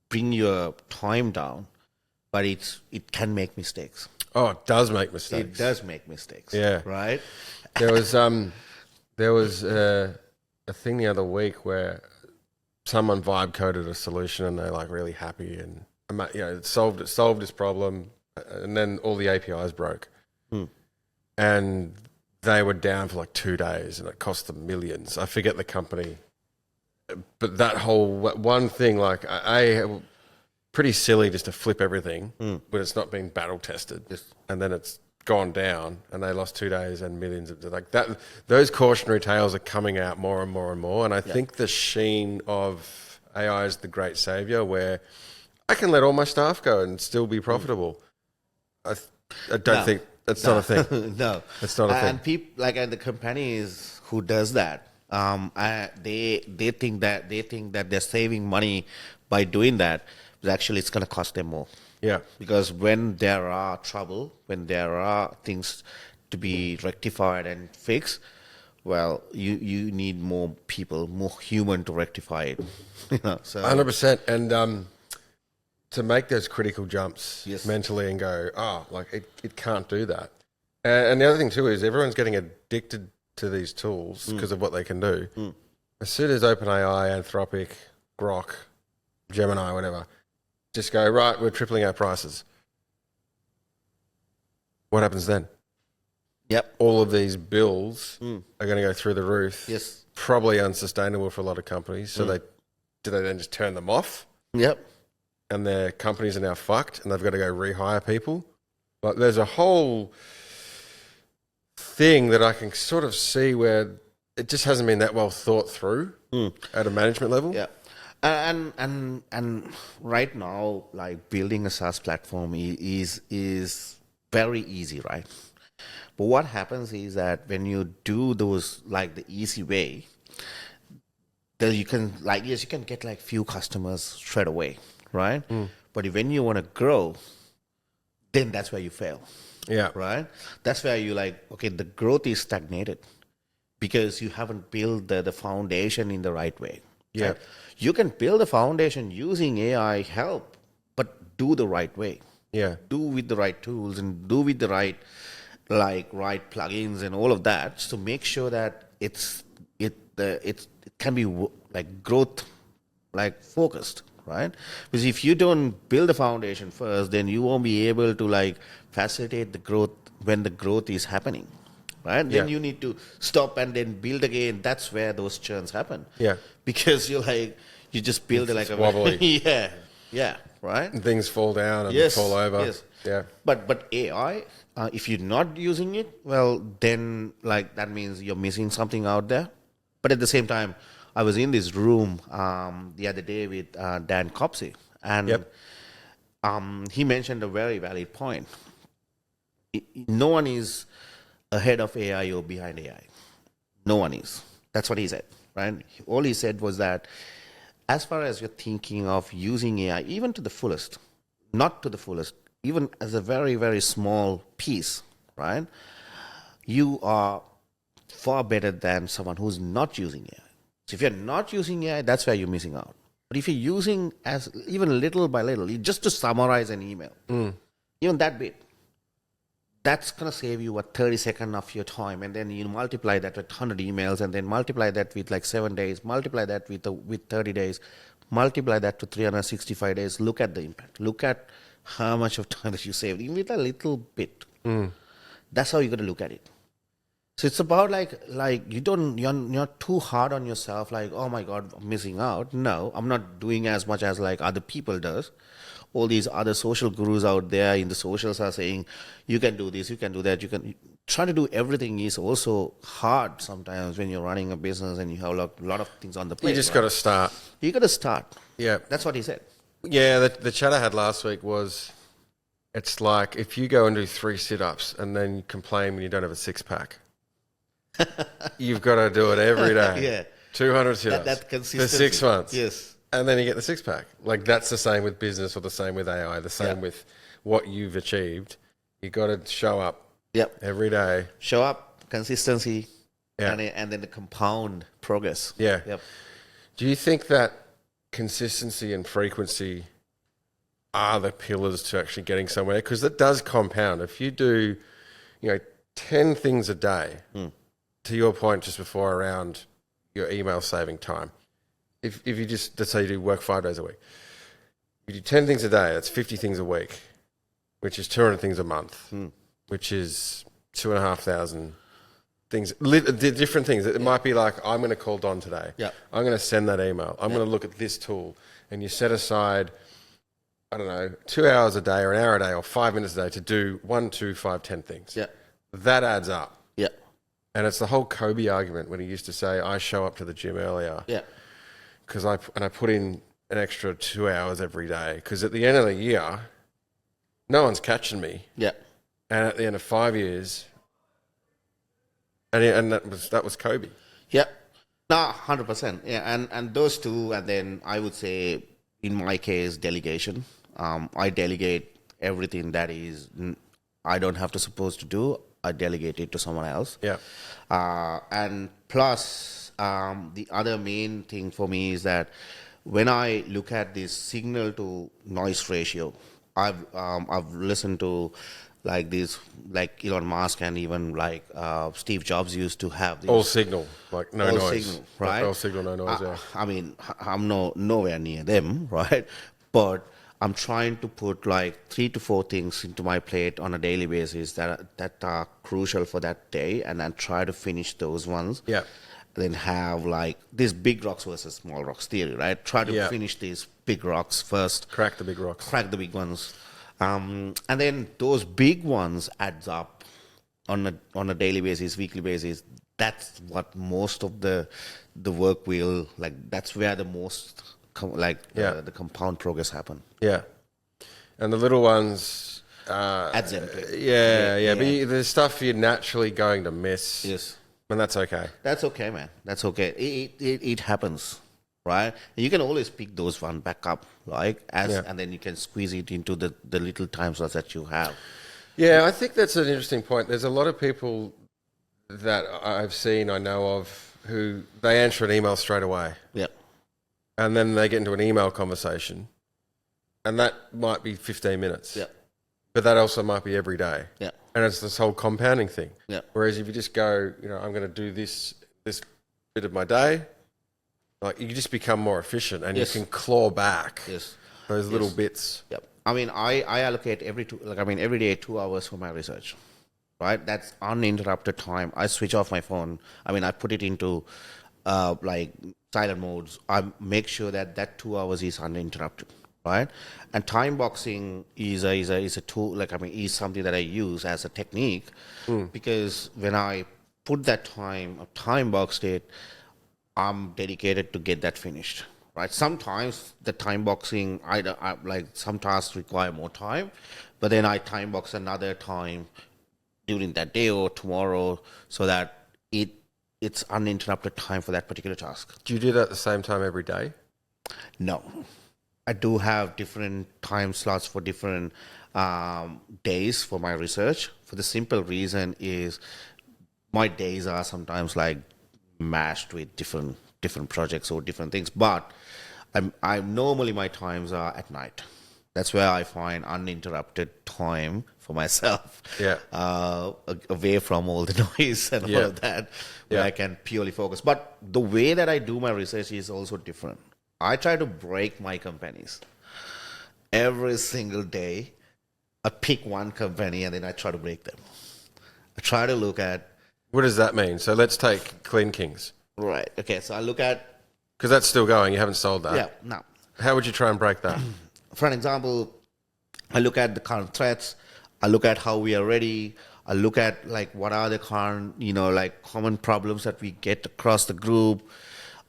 bring your time down, but it can make mistakes. Oh, it does make mistakes. It does make mistakes. Yeah. Right. There was a thing the other week where someone vibe coded a solution and they're like really happy and it solved this problem, and then all the APIs broke, and they were down for like 2 days and it cost them millions. I forget the company. But that whole one thing, like, pretty silly just to flip everything when it's not been battle tested. And then it's gone down and they lost 2 days and millions of like that. Those cautionary tales are coming out more and more and more. And I think the sheen of AI is the great savior where I can let all my staff go and still be profitable. I don't think that's not a thing. No, it's not a thing. And people and the companies who does that, they think that they're saving money by doing that, but actually it's going to cost them more. Yeah, because when there are trouble, when there are things to be rectified and fixed, well, you need more people, more human to rectify it. So 100%. And to make those critical jumps mentally and go, it can't do that. And the other thing too is everyone's getting addicted to these tools because of what they can do. As soon as OpenAI, Anthropic, Grok, Gemini, whatever, just go, right, we're tripling our prices. What happens then? Yep. All of these bills are going to go through the roof. Yes. Probably unsustainable for a lot of companies. So do they then just turn them off? Yep. And their companies are now fucked and they've got to go rehire people? Like there's a whole thing that I can sort of see where it just hasn't been that well thought through at a management level. Yeah. And right now, like building a SaaS platform is very easy, right? But what happens is that when you do those like the easy way, then you can you can get like few customers straight away, right? But when you want to grow, then that's where you fail. Yeah. Right? That's where you the growth is stagnated because you haven't built the foundation in the right way. Yeah. Right? You can build a foundation using AI help, but do the right way. Yeah. Do with the right tools and do with the right plugins and all of that to make sure that it can be growth focused, right? Because if you don't build the foundation first, then you won't be able to facilitate the growth when the growth is happening. Right? Then you need to stop and then build again. That's where those churns happen. Yeah. Because you just build it's wobbly. yeah, right? And things fall down and fall over. Yes. Yeah. But AI, if you're not using it, well, then that means you're missing something out there. But at the same time, I was in this room the other day with Dan Copsey, and he mentioned a very valid point. No one is ahead of AI or behind AI. No one is. That's what he said, right? All he said was that as far as you're thinking of using AI, even to the fullest, not to the fullest, even as a very, very small piece, right? You are far better than someone who's not using AI. So if you're not using AI, that's where you're missing out. But if you're using as even little by little, just to summarize an email, even that bit, that's going to save you 30 seconds of your time, and then you multiply that with 100 emails, and then multiply that with 7 days, multiply that with 30 days, multiply that to 365 days. Look at the impact. Look at how much of time that you saved, even with a little bit. That's how you're going to look at it. So it's about you're not too hard on yourself. Oh my God, I'm missing out. No, I'm not doing as much as other people does. All these other social gurus out there in the socials are saying, you can do this, you can do that. You can try to do everything is also hard sometimes when you're running a business and you have a lot of things on the plate. You just got to start. You got to start. Yeah. That's what he said. Yeah, the chat I had last week was, it's like if you go and do 3 sit-ups and then you complain when you don't have a 6-pack, you've got to do it every day. Yeah. 200 sit-ups that consistency. for 6 months. Yes. And then you get the 6-pack. That's the same with business or the same with AI, the same with what you've achieved. You got to show up every day. Show up, consistency, and then the compound progress. Yeah. Yep. Do you think that consistency and frequency are the pillars to actually getting somewhere? Because it does compound. If you do, 10 things a day, to your point just before around your email saving time, if you just, let's say you do work 5 days a week, you do 10 things a day, that's 50 things a week, which is 200 things a month, which is 2,500 things, different things. It might be like, I'm going to call Don today. Yeah. I'm going to send that email. I'm going to look at this tool. And you set aside, I don't know, 2 hours a day or an hour a day or 5 minutes a day to do 1, 2, 5, 10 things. Yeah. That adds up. Yeah. And it's the whole Kobe argument when he used to say, I show up to the gym earlier. Yeah. Because I put in an extra 2 hours every day. Because at the end of the year, no one's catching me. Yeah. And at the end of 5 years, and that was Kobe. Yeah. No, 100%. Yeah. And those two, and then I would say, in my case, delegation. I delegate everything that is I don't have to supposed to do. I delegate it to someone else. Yeah. And plus, the other main thing for me is that when I look at this signal to noise ratio, I've listened to like Elon Musk and even like Steve Jobs used to have this All signal, like no all noise. signal, right? All signal, no noise, yeah. I mean, I'm nowhere near them, right? But I'm trying to put like 3 to 4 things into my plate on a daily basis that are crucial for that day, and then try to finish those ones. Yeah. Then have like this big rocks versus small rocks theory, right? Try to finish these big rocks first. Crack the big rocks. Crack the big ones. And then those big ones adds up on a daily basis, weekly basis. That's what most of the work will, like, that's where the most the compound progress happen. Yeah. And the little ones Adds up. yeah. But there's stuff you're naturally going to miss. Yes. And that's okay. That's okay, man. That's okay. It happens, right? And you can always pick those one back up, and then you can squeeze it into the little time slots that you have. Yeah, I think that's an interesting point. There's a lot of people that I've seen, I know of, who they answer an email straight away. Yeah. And then they get into an email conversation. And that might be 15 minutes. Yeah. But that also might be every day. Yeah. And it's this whole compounding thing. Yeah. Whereas if you just go, I'm going to do this bit of my day, like you just become more efficient and you can claw back those little bits. Yep. I mean, I allocate every day 2 hours for my research, right? That's uninterrupted time. I switch off my phone. I mean, I put it into silent modes. I make sure that 2 hours is uninterrupted, right? And time boxing is a tool. Is something that I use as a technique because when I put that time boxed it, I'm dedicated to get that finished. Right. Sometimes the time boxing, some tasks require more time, but then I time box another time during that day or tomorrow so that it's uninterrupted time for that particular task. Do you do that at the same time every day? No, I do have different time slots for different days for my research. For the simple reason is my days are sometimes like mashed with different projects or different things, but I'm normally my times are at night. That's where I find uninterrupted time for myself. Yeah. Away from all the noise and all of that, where I can purely focus. But the way that I do my research is also different. I try to break my companies. Every single day, I pick one company and then I try to break them. I try to look at... What does that mean? So let's take Clean Kings. Right. Okay. So I look at... Because that's still going. You haven't sold that. Yeah. No. How would you try and break that? For an example, I look at the current threats. I look at how we are ready. I look at what are the current, common problems that we get across the group.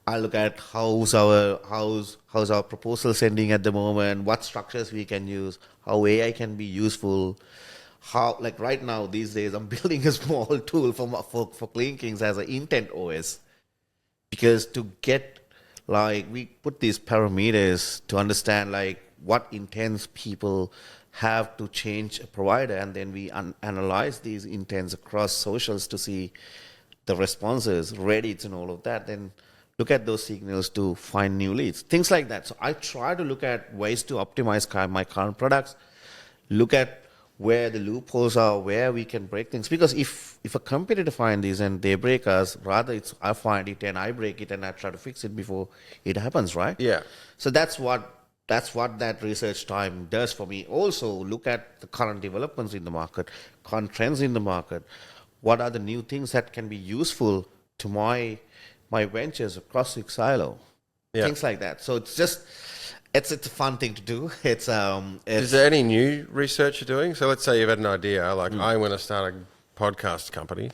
I look at how's our proposal sending at the moment, what structures we can use, how AI can be useful. How right now these days I'm building a small tool for Clean Kings as an intent OS. Because to get, we put these parameters to understand, what intents people have to change a provider, and then we analyze these intents across socials to see the responses, Reddits and all of that, then look at those signals to find new leads, things like that. So I try to look at ways to optimize my current products, look at where the loopholes are, where we can break things. Because if a competitor finds these and they break us, rather it's I find it and I break it and I try to fix it before it happens, right? Yeah. So that's what that research time does for me. Also, look at the current developments in the market, current trends in the market, what are the new things that can be useful to my ventures across Six Ilo, Yeah. things like that. So it's a fun thing to do. It's Is there any new research you're doing? So let's say you've had an idea, like I want to start a podcast company.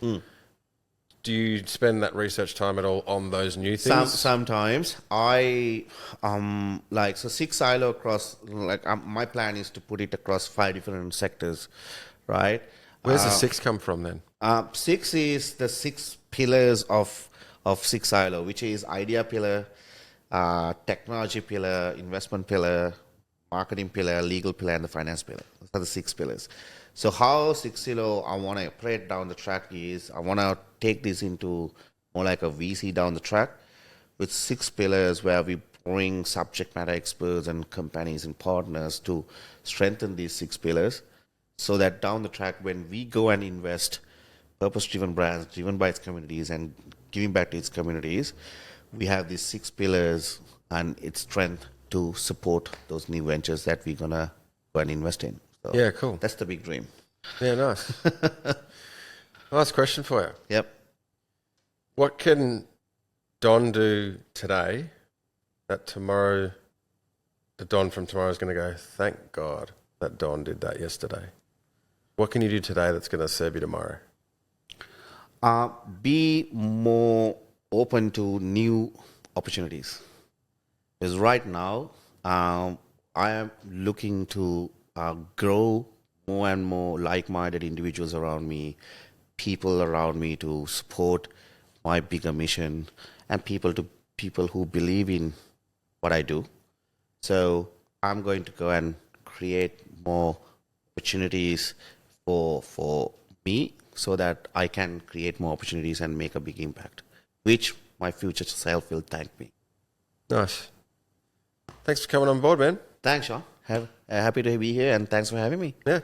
Do you spend that research time at all on those new things? Sometimes I so Six Ilo across my plan is to put it across 5 different sectors, right? Where's the 6 come from then? 6 is the 6 pillars of Six Ilo, which is idea pillar, technology pillar, investment pillar, marketing pillar, legal pillar, and the finance pillar. Those are the 6 pillars. So how Six Ilo I want to operate down the track is I want to take this into more like a VC down the track with 6 pillars where we bring subject matter experts and companies and partners to strengthen these 6 pillars so that down the track when we go and invest purpose-driven brands driven by its communities and giving back to its communities, we have these 6 pillars and its strength to support those new ventures that we're going to go and invest in. So Yeah, cool. that's the big dream. Yeah, nice. Last question for you. Yep. What can Don do today that tomorrow, the Don from tomorrow is going to go, thank God that Don did that yesterday? What can you do today that's going to serve you tomorrow? Be more open to new opportunities. Because right now, I am looking to grow more and more like-minded individuals around me, people around me to support my bigger mission, and people who believe in what I do. So I'm going to go and create more opportunities for me so that I can create more opportunities and make a big impact, which my future self will thank me. Nice. Thanks for coming on board, man. Thanks, Shaun. Happy to be here, and thanks for having me. Yeah.